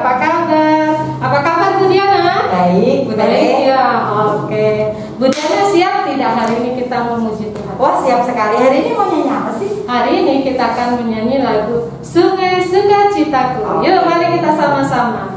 Apa kabar? Apa kabar Bu Diana? Baik, Bu Dede. Baik ya, oke. Bu Diana siap tidak hari ini kita memuji Tuhan? Wah, siap sekali. Hari ini mau nyanyi apa sih? Hari ini kita akan menyanyi lagu Sungai Sukacitaku. Yuk mari kita sama-sama.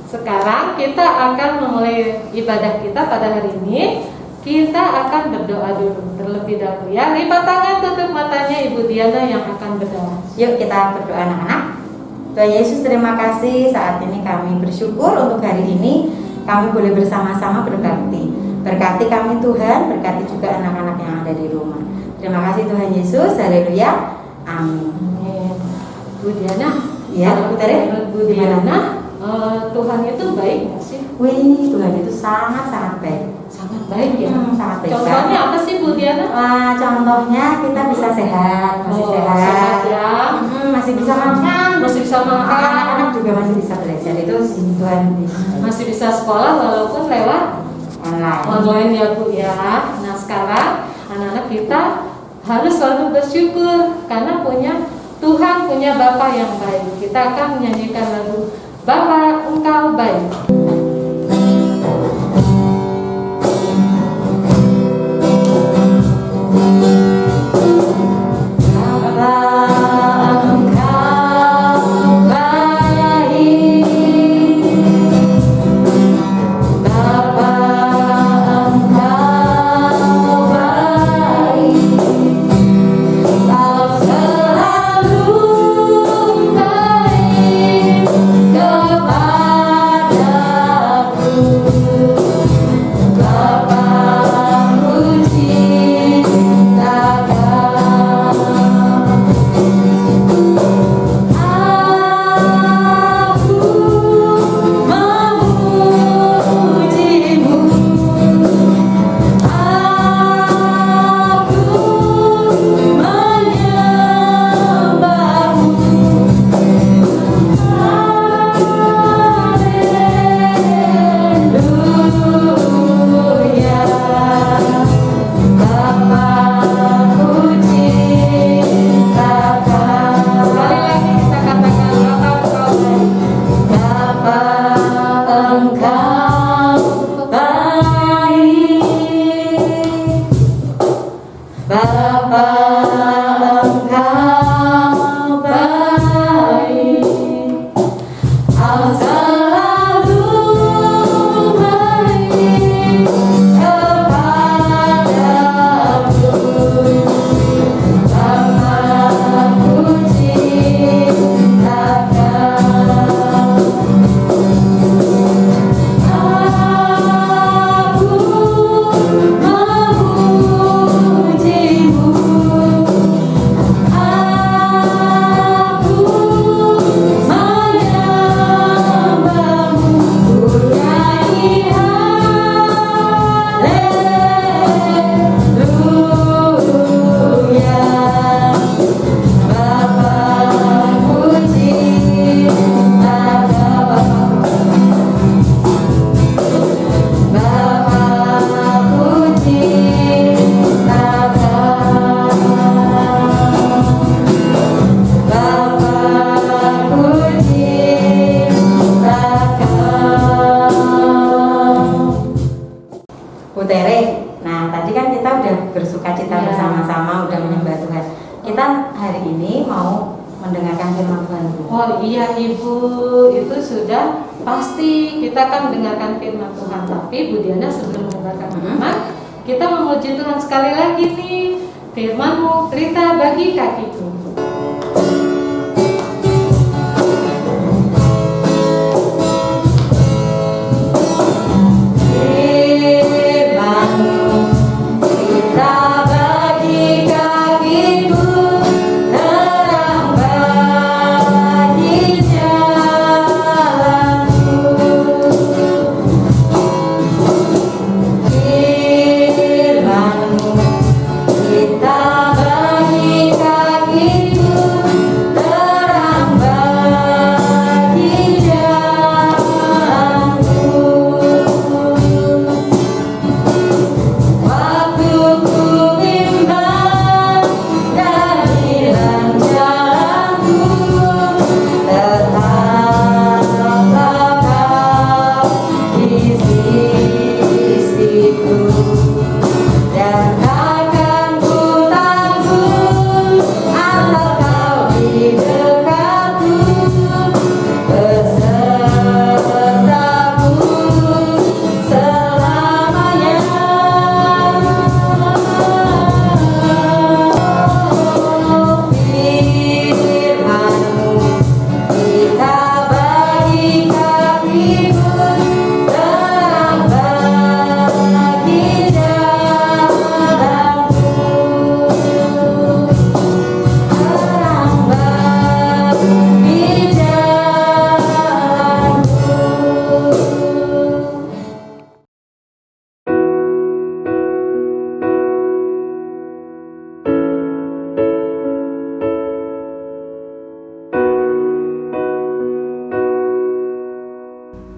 Sekarang kita akan memulai ibadah kita pada hari ini. Kita akan berdoa dulu terlebih dahulu ya. Lipat tangan, tutup matanya, Ibu Diana yang akan berdoa. Yuk kita berdoa anak-anak. Tuhan Yesus, terima kasih saat ini kami bersyukur untuk hari ini kami boleh bersama-sama berbakti. Berkati kami Tuhan, berkati juga anak-anak yang ada di rumah. Terima kasih Tuhan Yesus, haleluya, amin. Bu Diana, Ya, Bu Tere, menurut Bu Diana, Tuhan itu baik nggak sih? Wih, Tuhan itu sangat-sangat baik. Sangat baik ya. Sangat baik. Contohnya apa sih Bu Diana? Contohnya kita bisa sehat, masih sehat. Sehat ya. Masih bisa makan, Masih bisa makan. anak-anak juga masih bisa belajar. Itu Tuhan Masih bisa sekolah walaupun lewat online ya Bu ya. Nah sekarang anak-anak kita harus selalu bersyukur karena punya Tuhan, punya Bapa yang baik. Kita akan menyanyikan lagu Bapa Engkau Baik. udah bersuka cita bersama-sama, udah menyembah Tuhan. Kita hari ini mau mendengarkan firman Tuhan. Oh iya Ibu, itu sudah pasti kita akan mendengarkan firman Tuhan. Tapi Bu Diana sebelum mendengarkan firman, kita memuji Tuhan sekali lagi nih. Firman-Mu, pelita bagi kakiku.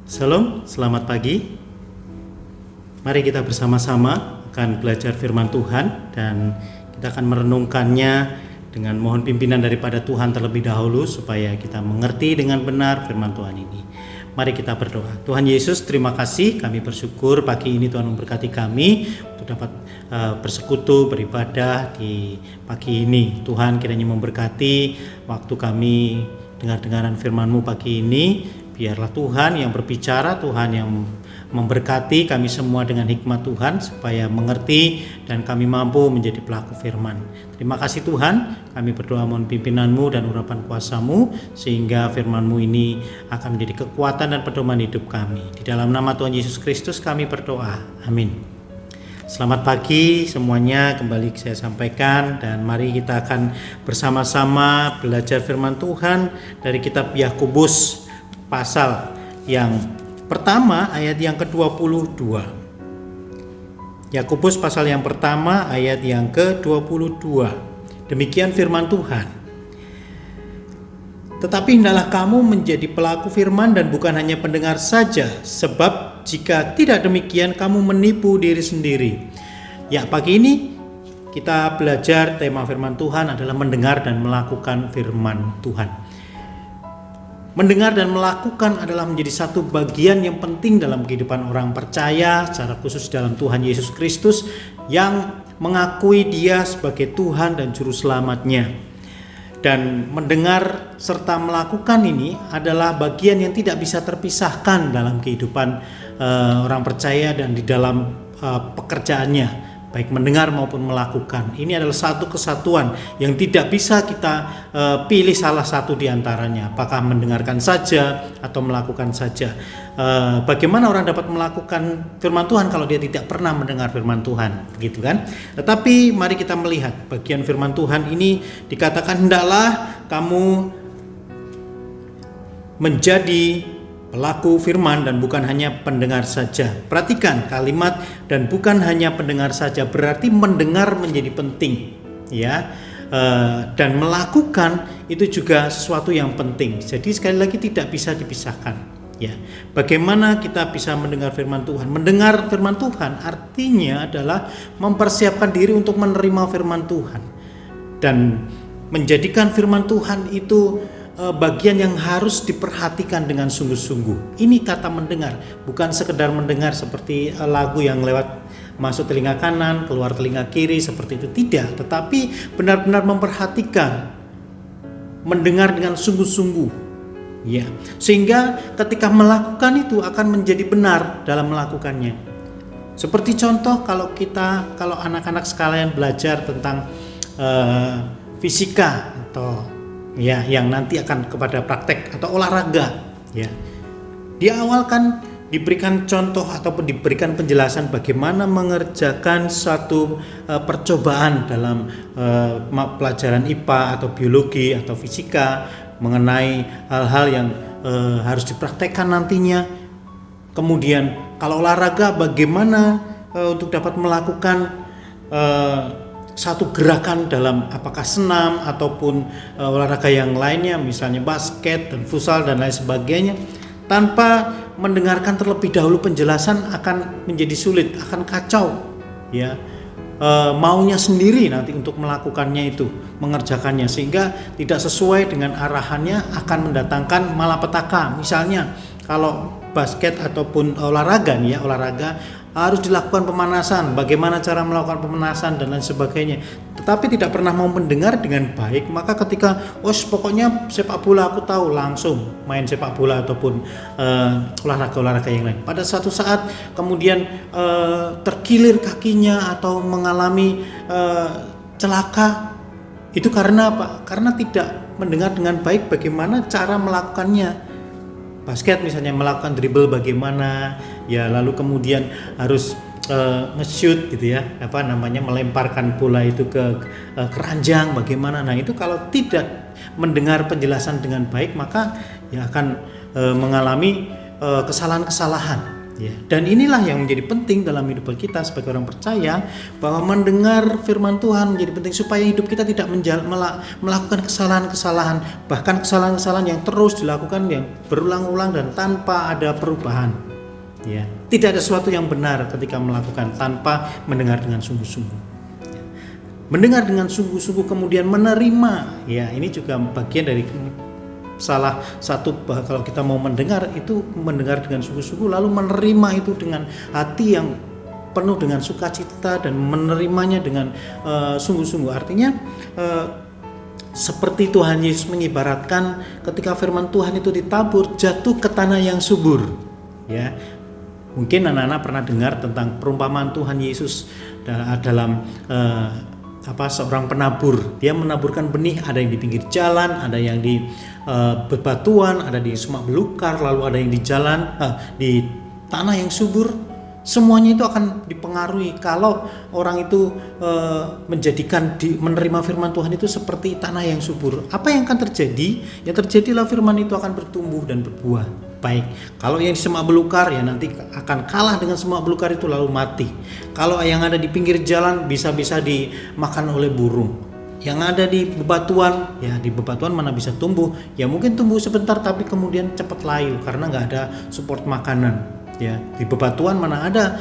Shalom, selamat pagi. Mari kita bersama-sama akan belajar firman Tuhan dan kita akan merenungkannya dengan mohon pimpinan daripada Tuhan terlebih dahulu supaya kita mengerti dengan benar firman Tuhan ini. Mari kita berdoa. Tuhan Yesus, terima kasih, kami bersyukur pagi ini Tuhan memberkati kami untuk dapat bersekutu, beribadah di pagi ini. Tuhan kiranya memberkati waktu kami dengar-dengaran firman-Mu pagi ini. Biarlah Tuhan yang berbicara, Tuhan yang memberkati kami semua dengan hikmat Tuhan supaya mengerti dan kami mampu menjadi pelaku firman. Terima kasih Tuhan, kami berdoa mohon pimpinan-Mu dan urapan kuasa-Mu sehingga firman-Mu ini akan menjadi kekuatan dan pedoman hidup kami. Di dalam nama Tuhan Yesus Kristus kami berdoa. Amin. Selamat pagi semuanya, kembali saya sampaikan dan mari kita akan bersama-sama belajar firman Tuhan dari kitab Yakobus pasal yang pertama ayat yang ke-22. Yakobus pasal yang pertama ayat yang ke-22. Demikian firman Tuhan. Tetapi hendaklah kamu menjadi pelaku firman dan bukan hanya pendengar saja, sebab jika tidak demikian kamu menipu diri sendiri. Ya, pagi ini kita belajar tema firman Tuhan adalah mendengar dan melakukan firman Tuhan. Mendengar dan melakukan adalah menjadi satu bagian yang penting dalam kehidupan orang percaya, secara khusus dalam Tuhan Yesus Kristus yang mengakui Dia sebagai Tuhan dan Juru Selamatnya. Dan mendengar serta melakukan ini adalah bagian yang tidak bisa terpisahkan dalam kehidupan orang percaya dan di dalam pekerjaannya, baik mendengar maupun melakukan. Ini adalah satu kesatuan yang tidak bisa kita pilih salah satu di antaranya, apakah mendengarkan saja atau melakukan saja. Bagaimana orang dapat melakukan firman Tuhan kalau dia tidak pernah mendengar firman Tuhan, begitu kan? Tetapi mari kita melihat bagian firman Tuhan ini dikatakan hendaklah kamu menjadi pelaku firman dan bukan hanya pendengar saja. Perhatikan kalimat dan bukan hanya pendengar saja, berarti mendengar menjadi penting, ya. Dan melakukan itu juga sesuatu yang penting. Jadi sekali lagi tidak bisa dipisahkan, ya. Bagaimana kita bisa mendengar firman Tuhan? Mendengar firman Tuhan artinya adalah mempersiapkan diri untuk menerima firman Tuhan dan menjadikan firman Tuhan itu bagian yang harus diperhatikan dengan sungguh-sungguh. Ini kata mendengar, bukan sekedar mendengar seperti lagu yang lewat masuk telinga kanan, keluar telinga kiri seperti itu, tidak, tetapi benar-benar memperhatikan, mendengar dengan sungguh-sungguh, ya, sehingga ketika melakukan itu akan menjadi benar dalam melakukannya. Seperti contoh kalau anak-anak sekalian belajar tentang fisika atau ya yang nanti akan kepada praktek atau olahraga, ya, di awal kan diberikan contoh ataupun diberikan penjelasan bagaimana mengerjakan suatu percobaan dalam pelajaran IPA atau biologi atau fisika mengenai hal-hal yang harus dipraktekkan nantinya. Kemudian kalau olahraga bagaimana untuk dapat melakukan satu gerakan dalam apakah senam ataupun olahraga yang lainnya, misalnya basket dan futsal dan lain sebagainya, tanpa mendengarkan terlebih dahulu penjelasan akan menjadi sulit, akan kacau, ya, maunya sendiri nanti untuk melakukannya itu, mengerjakannya, sehingga tidak sesuai dengan arahannya, akan mendatangkan malapetaka. Misalnya kalau basket ataupun olahraga nih ya, olahraga harus dilakukan pemanasan, bagaimana cara melakukan pemanasan dan lain sebagainya, tetapi tidak pernah mau mendengar dengan baik, maka ketika pokoknya sepak bola aku tahu, langsung main sepak bola ataupun olahraga yang lain. Pada suatu saat kemudian terkilir kakinya atau mengalami celaka, itu karena apa? Karena tidak mendengar dengan baik bagaimana cara melakukannya. Basket misalnya melakukan dribble bagaimana, ya, lalu kemudian harus nge-shoot gitu ya, melemparkan bola itu ke keranjang bagaimana. Nah itu kalau tidak mendengar penjelasan dengan baik, maka ya akan mengalami kesalahan-kesalahan. Ya, dan inilah yang menjadi penting dalam hidup kita sebagai orang percaya, bahwa mendengar firman Tuhan menjadi penting supaya hidup kita tidak melakukan kesalahan-kesalahan, bahkan kesalahan-kesalahan yang terus dilakukan, yang berulang-ulang dan tanpa ada perubahan. Ya, tidak ada sesuatu yang benar ketika melakukan tanpa mendengar dengan sungguh-sungguh. Ya, mendengar dengan sungguh-sungguh kemudian menerima, ya, ini juga bagian dari salah satu, kalau kita mau mendengar itu mendengar dengan sungguh-sungguh, lalu menerima itu dengan hati yang penuh dengan sukacita dan menerimanya dengan sungguh-sungguh. Artinya seperti Tuhan Yesus mengibaratkan ketika firman Tuhan itu ditabur jatuh ke tanah yang subur, ya. Mungkin anak-anak pernah dengar tentang perumpamaan Tuhan Yesus dalam seorang penabur. Dia menaburkan benih, ada yang di pinggir jalan, ada yang di bebatuan, ada di semak belukar, lalu ada yang di jalan di tanah yang subur. Semuanya itu akan dipengaruhi kalau orang itu menerima firman Tuhan itu seperti tanah yang subur. Apa yang akan terjadi? Yang terjadilah firman itu akan bertumbuh dan berbuah baik. Kalau yang di semak belukar, ya nanti akan kalah dengan semak belukar itu lalu mati. Kalau yang ada di pinggir jalan bisa-bisa dimakan oleh burung. Yang ada di bebatuan, ya di bebatuan mana bisa tumbuh? Ya mungkin tumbuh sebentar tapi kemudian cepat layu karena nggak ada support makanan. Ya di bebatuan mana ada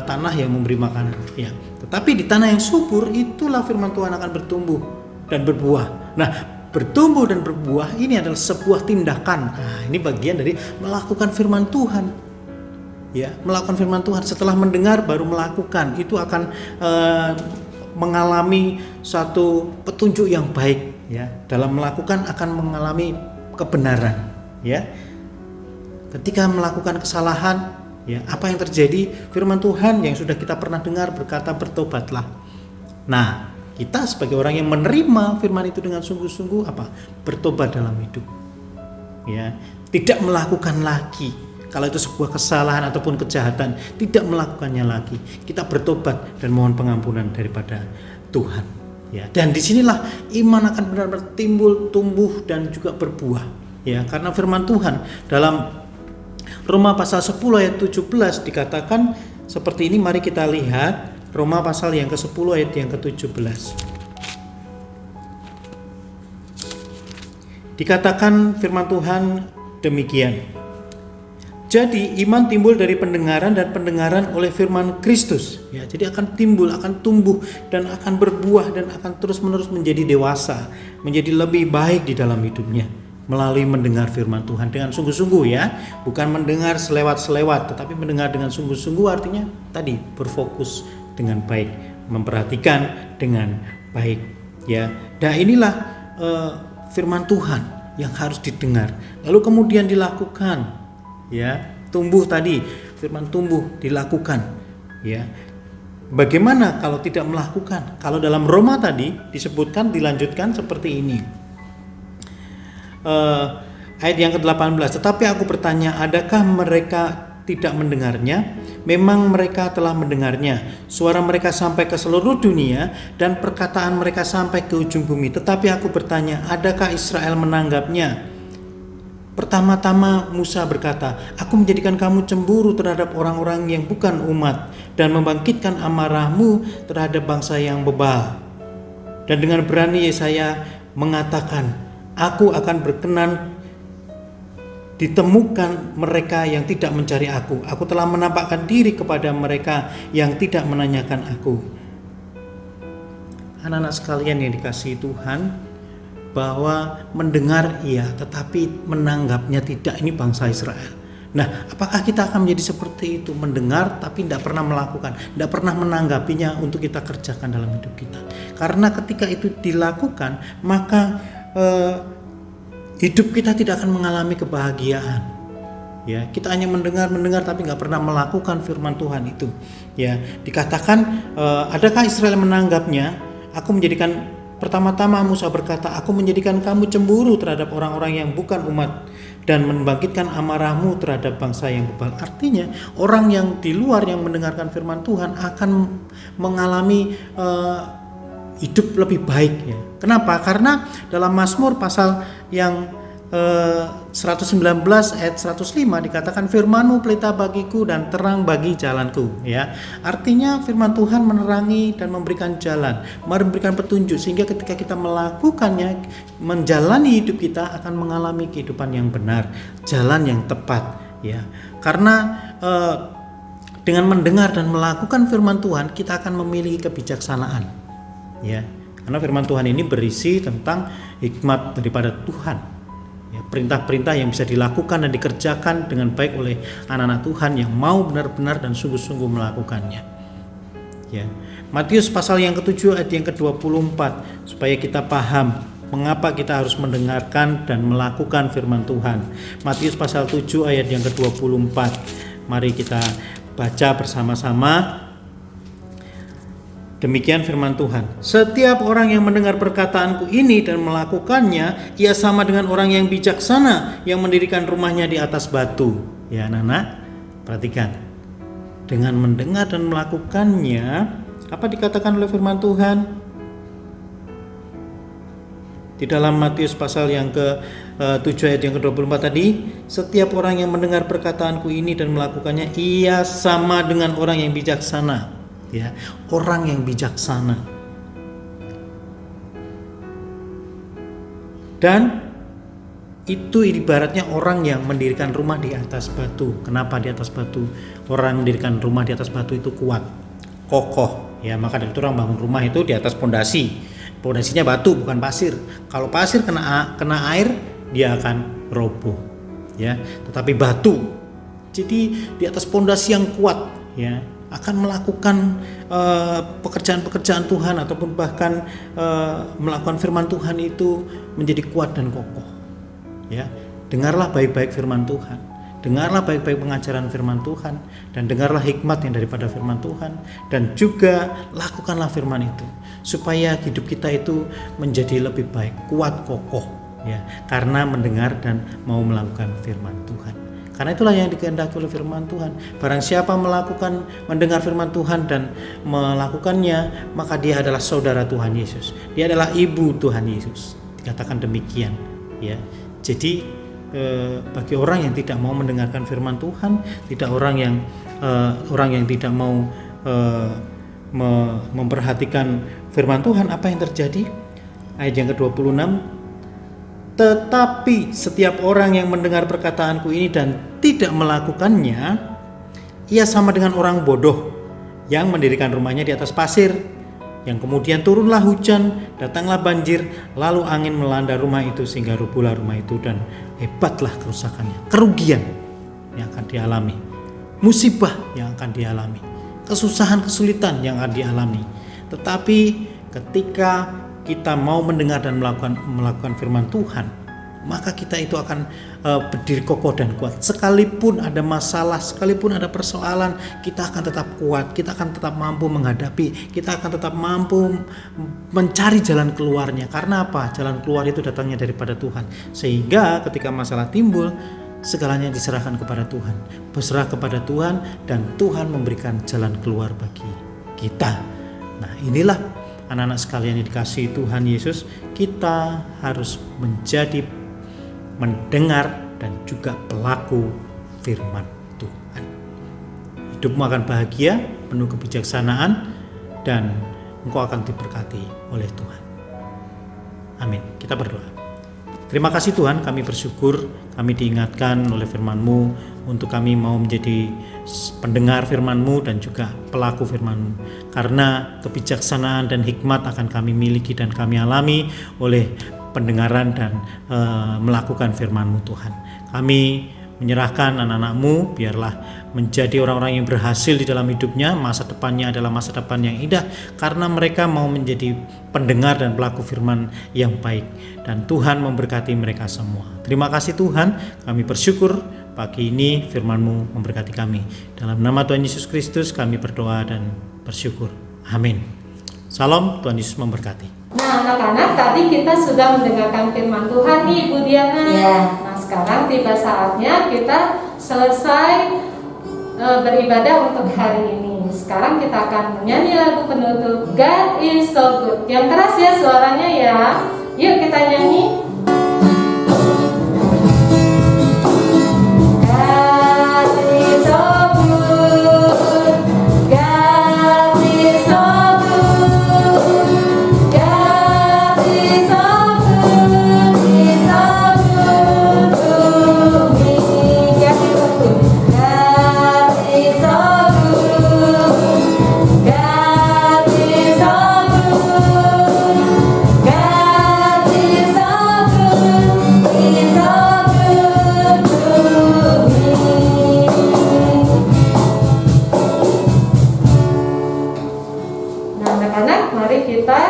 tanah yang memberi makanan. Ya, tetapi di tanah yang subur itulah firman Tuhan akan bertumbuh dan berbuah. Nah, bertumbuh dan berbuah ini adalah sebuah tindakan. Nah, ini bagian dari melakukan firman Tuhan. Ya, melakukan firman Tuhan setelah mendengar baru melakukan, itu akan mengalami satu petunjuk yang baik, ya. Dalam melakukan akan mengalami kebenaran, ya. Ketika melakukan kesalahan, ya, apa yang terjadi? Firman Tuhan yang sudah kita pernah dengar berkata bertobatlah. Nah, kita sebagai orang yang menerima firman itu dengan sungguh-sungguh bertobat dalam hidup, ya. Tidak melakukan lagi. Kalau itu sebuah kesalahan ataupun kejahatan, tidak melakukannya lagi. Kita bertobat dan mohon pengampunan daripada Tuhan. Ya, dan disinilah iman akan benar-benar timbul, tumbuh dan juga berbuah. Ya, karena firman Tuhan dalam Roma pasal 10 ayat 17 dikatakan seperti ini. Mari kita lihat Roma pasal yang ke-10 ayat yang ke-17. Dikatakan firman Tuhan demikian. Jadi iman timbul dari pendengaran dan pendengaran oleh firman Kristus. Ya, jadi akan timbul, akan tumbuh dan akan berbuah dan akan terus-menerus menjadi dewasa, menjadi lebih baik di dalam hidupnya. melalui mendengar firman Tuhan dengan sungguh-sungguh ya, bukan mendengar selewat-selewat, tetapi mendengar dengan sungguh-sungguh artinya tadi berfokus dengan baik, memperhatikan dengan baik ya. Dan inilah firman Tuhan yang harus didengar, lalu kemudian dilakukan ya, tumbuh tadi, firman tumbuh dilakukan ya. Bagaimana kalau tidak melakukan? Kalau dalam Roma tadi disebutkan, dilanjutkan seperti ini. Ayat yang ke-18, tetapi aku bertanya, adakah mereka tidak mendengarnya? Memang mereka telah mendengarnya. Suara mereka sampai ke seluruh dunia dan perkataan mereka sampai ke ujung bumi. Tetapi aku bertanya, adakah Israel menanggapnya? Pertama-tama Musa berkata, aku menjadikan kamu cemburu terhadap orang-orang yang bukan umat dan membangkitkan amarahmu terhadap bangsa yang bebal. Dan dengan berani Yesaya mengatakan, aku akan berkenan ditemukan mereka yang tidak mencari aku. Aku telah menampakkan diri kepada mereka yang tidak menanyakan aku. Anak-anak sekalian yang dikasihi Tuhan, bahwa mendengar iya, tetapi menanggapnya tidak. Ini bangsa Israel. Nah, apakah kita akan menjadi seperti itu? Mendengar tapi tidak pernah melakukan, tidak pernah menanggapinya untuk kita kerjakan dalam hidup kita. Karena ketika itu dilakukan, maka hidup kita tidak akan mengalami kebahagiaan. Ya, kita hanya mendengar tapi nggak pernah melakukan firman Tuhan itu. Ya, dikatakan, adakah Israel menanggapnya? Aku menjadikan, pertama-tama Musa berkata, aku menjadikan kamu cemburu terhadap orang-orang yang bukan umat dan membangkitkan amarahmu terhadap bangsa yang bebal. Artinya orang yang di luar yang mendengarkan firman Tuhan akan mengalami hidup lebih baik ya. Kenapa? Karena dalam Mazmur pasal yang 119 ayat 105 dikatakan, firman-Mu pelita bagiku dan terang bagi jalanku ya. Artinya firman Tuhan menerangi dan memberikan jalan, memberikan petunjuk, sehingga ketika kita melakukannya, menjalani hidup kita akan mengalami kehidupan yang benar, jalan yang tepat ya. Karena dengan mendengar dan melakukan firman Tuhan, kita akan memiliki kebijaksanaan ya. Karena firman Tuhan ini berisi tentang hikmat daripada Tuhan. Ya, perintah-perintah yang bisa dilakukan dan dikerjakan dengan baik oleh anak-anak Tuhan yang mau benar-benar dan sungguh-sungguh melakukannya. Ya. Matius pasal yang ke-7 ayat yang ke-24, supaya kita paham mengapa kita harus mendengarkan dan melakukan firman Tuhan. Matius pasal 7 ayat yang ke-24. Mari kita baca bersama-sama. Demikian firman Tuhan. Setiap orang yang mendengar perkataanku ini dan melakukannya, ia sama dengan orang yang bijaksana yang mendirikan rumahnya di atas batu. Ya anak-anak, perhatikan. Dengan mendengar dan melakukannya, apa dikatakan oleh firman Tuhan? Di dalam Matius pasal yang ke-7 ayat yang ke-24 tadi, setiap orang yang mendengar perkataanku ini dan melakukannya, ia sama dengan orang yang bijaksana. Ya, orang yang bijaksana. Dan itu ibaratnya orang yang mendirikan rumah di atas batu. Kenapa di atas batu? Orang mendirikan rumah di atas batu itu kuat, kokoh. Ya, maka dari itu orang bangun rumah itu di atas pondasi. Pondasinya batu bukan pasir. Kalau pasir kena air, dia akan roboh. Ya, tetapi batu. Jadi di atas pondasi yang kuat, ya, akan melakukan pekerjaan-pekerjaan Tuhan ataupun bahkan melakukan firman Tuhan itu menjadi kuat dan kokoh. Ya, dengarlah baik-baik firman Tuhan, dengarlah baik-baik pengajaran firman Tuhan, dan dengarlah hikmat yang daripada firman Tuhan, dan juga lakukanlah firman itu supaya hidup kita itu menjadi lebih baik, kuat, kokoh. Ya, karena mendengar dan mau melakukan firman Tuhan. Karena itulah yang dikehendaki oleh firman Tuhan. Barang siapa mendengar firman Tuhan dan melakukannya, maka dia adalah saudara Tuhan Yesus. Dia adalah ibu Tuhan Yesus. Dikatakan demikian, ya. Jadi bagi orang yang tidak mau mendengarkan firman Tuhan, orang yang tidak mau memperhatikan firman Tuhan, apa yang terjadi? Ayat yang ke-26. Tetapi setiap orang yang mendengar perkataanku ini dan tidak melakukannya, ia sama dengan orang bodoh yang mendirikan rumahnya di atas pasir. yang kemudian turunlah hujan, datanglah banjir, lalu angin melanda rumah itu sehingga rubuhlah rumah itu dan hebatlah kerusakannya. Kerugian yang akan dialami, musibah yang akan dialami, kesusahan, kesulitan yang akan dialami. Tetapi ketika kita mau mendengar dan melakukan firman Tuhan, maka kita itu akan berdiri kokoh dan kuat. Sekalipun ada masalah, sekalipun ada persoalan, kita akan tetap kuat, kita akan tetap mampu menghadapi, kita akan tetap mampu mencari jalan keluarnya. Karena apa? Jalan keluar itu datangnya daripada Tuhan. Sehingga ketika masalah timbul, segalanya diserahkan kepada Tuhan, berserah kepada Tuhan, dan Tuhan memberikan jalan keluar bagi kita. Nah, inilah anak-anak sekalian yang dikasihi Tuhan Yesus, kita harus menjadi mendengar dan juga pelaku firman Tuhan. Hidupmu akan bahagia, penuh kebijaksanaan, dan engkau akan diberkati oleh Tuhan. Amin. Kita berdoa. Terima kasih Tuhan, kami bersyukur kami diingatkan oleh firman-Mu untuk kami mau menjadi pendengar firman-Mu dan juga pelaku firman-Mu. Karena kebijaksanaan dan hikmat akan kami miliki dan kami alami oleh pendengaran dan melakukan firman-Mu Tuhan. Kami menyerahkan anak-anak-Mu, biarlah menjadi orang-orang yang berhasil di dalam hidupnya. Masa depannya adalah masa depan yang indah karena mereka mau menjadi pendengar dan pelaku firman yang baik, dan Tuhan memberkati mereka semua. Terima kasih Tuhan, kami bersyukur pagi ini firman-Mu memberkati kami. Dalam nama Tuhan Yesus Kristus kami berdoa dan bersyukur. Amin. Salam, Tuhan Yesus memberkati. Nah anak-anak, tadi kita sudah mendengarkan firman Tuhan nih Ibu Diana. Iya. Nah sekarang tiba saatnya kita selesai beribadah untuk hari ini. Sekarang kita akan menyanyi lagu penutup God is so good. Yang keras ya suaranya ya. Yuk kita nyanyi. God is so good. God is so good. God is so good. He's so good to me. God is so good. God is so good. God is so good. God is so good. He's so good to me. Nah anak-anak, mari kita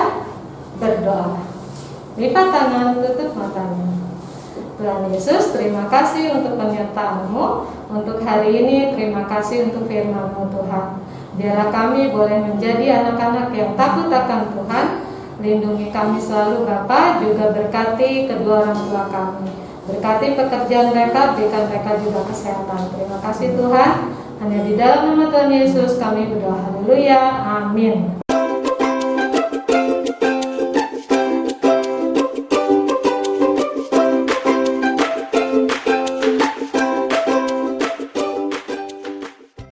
berdoa. Lipat tangan, tutup matanya. Tuhan Yesus, terima kasih untuk penyertaan-Mu untuk hari ini. Terima kasih untuk firman-Mu Tuhan. Biarlah kami boleh menjadi anak-anak yang takut akan Tuhan. Lindungi kami selalu Bapa, juga berkati kedua orang tua kami. Berkati pekerjaan mereka, berikan mereka juga kesehatan. Terima kasih Tuhan. Hanya di dalam nama Tuhan Yesus kami berdoa. Haleluya. Amin.